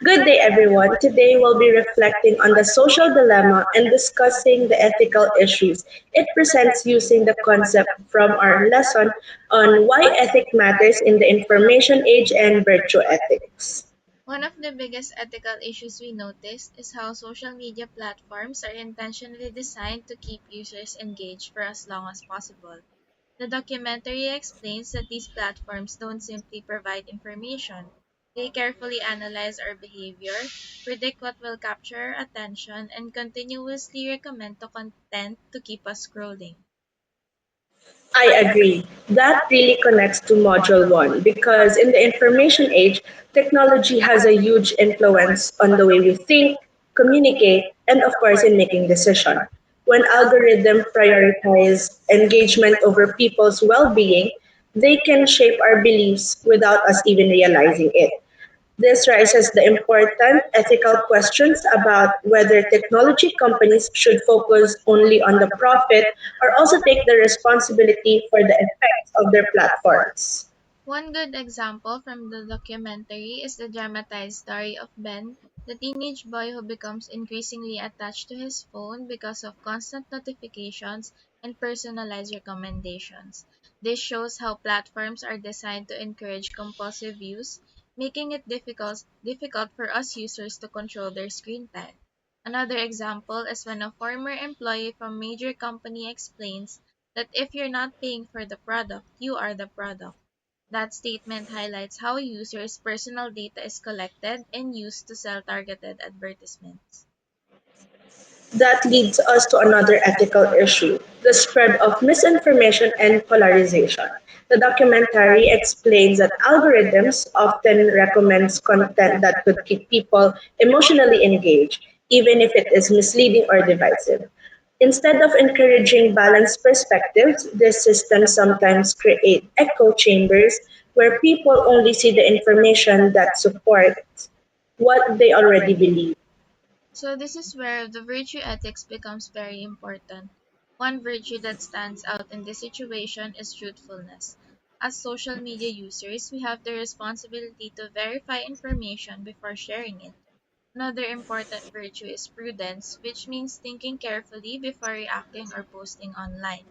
Good day, everyone. Today we'll be reflecting on the social dilemma and discussing the ethical issues it presents using the concept from our lesson on why ethic matters in the information age and virtue ethics. One of the biggest ethical issues we notice is how social media platforms are intentionally designed to keep users engaged for as long as possible. The documentary explains that these platforms don't simply provide information. They carefully analyze our behavior, predict what will capture our attention, and continuously recommend the content to keep us scrolling. I agree. That really connects to Module 1 because in the information age, technology has a huge influence on the way we think, communicate, and of course in making decisions. When algorithms prioritize engagement over people's well-being, they can shape our beliefs without us even realizing it. This raises the important ethical questions about whether technology companies should focus only on the profit or also take the responsibility for the effects of their platforms. One good example from the documentary is the dramatized story of Ben, the teenage boy who becomes increasingly attached to his phone because of constant notifications and personalized recommendations. This shows how platforms are designed to encourage compulsive use, making it difficult for us users to control their screen time. Another example is when a former employee from major company explains that if you're not paying for the product, you are the product. That statement highlights how users' personal data is collected and used to sell targeted advertisements. That leads us to another ethical issue, the spread of misinformation and polarization. The documentary explains that algorithms often recommends content that could keep people emotionally engaged, even if it is misleading or divisive. Instead of encouraging balanced perspectives, these systems sometimes create echo chambers where people only see the information that supports what they already believe. So, this is where the virtue ethics becomes very important. One virtue that stands out in this situation is truthfulness. As social media users, we have the responsibility to verify information before sharing it. Another important virtue is prudence, which means thinking carefully before reacting or posting online.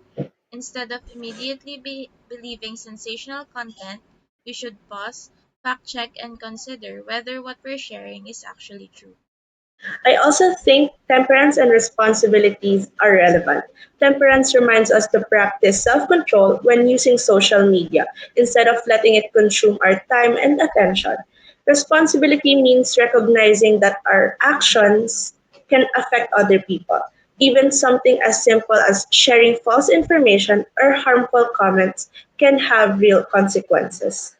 Instead of immediately believing sensational content, we should pause, fact check, and consider whether what we're sharing is actually true. I also think temperance and responsibilities are relevant. Temperance reminds us to practice self control when using social media instead of letting it consume our time and attention. Responsibility means recognizing that our actions can affect other people. Even something as simple as sharing false information or harmful comments can have real consequences.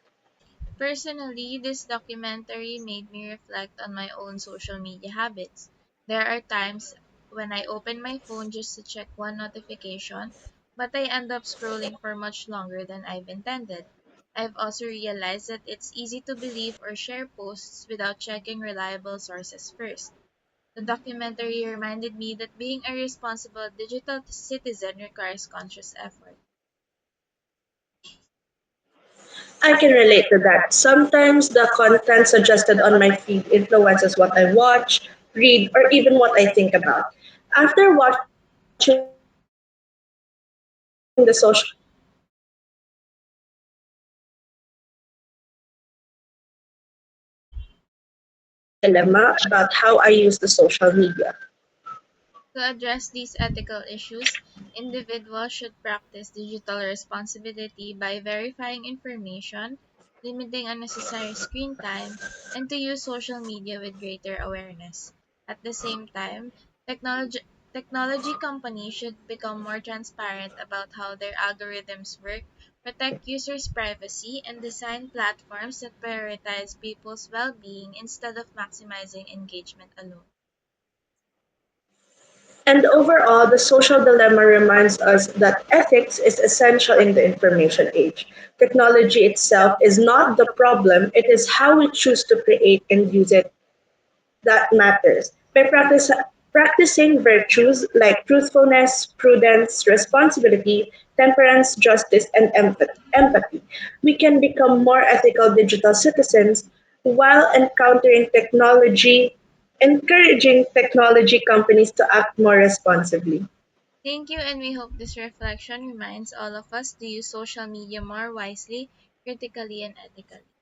Personally, this documentary made me reflect on my own social media habits. There are times when I open my phone just to check one notification, but I end up scrolling for much longer than I've intended. I've also realized that it's easy to believe or share posts without checking reliable sources first. The documentary reminded me that being a responsible digital citizen requires conscious effort. I can relate to that. Sometimes the content suggested on my feed influences what I watch, read, or even what I think about. After watching the social documentary, I realized that ethics isn't just about content, it's about choices. It makes me reflect on my own ethical dilemma about how I use the social media. To address these ethical issues, individuals should practice digital responsibility by verifying information, limiting unnecessary screen time, and to use social media with greater awareness. At the same time, technology companies should become more transparent about how their algorithms work, protect users' privacy, and design platforms that prioritize people's well-being instead of maximizing engagement alone. And overall, the social dilemma reminds us that ethics is essential in the information age. Technology itself is not the problem, it is how we choose to create and use it that matters. By practicing virtues like truthfulness, prudence, responsibility, temperance, justice, and empathy, we can become more ethical digital citizens while encouraging technology companies to act more responsibly. Thank you, and we hope this reflection reminds all of us to use social media more wisely, critically, and ethically.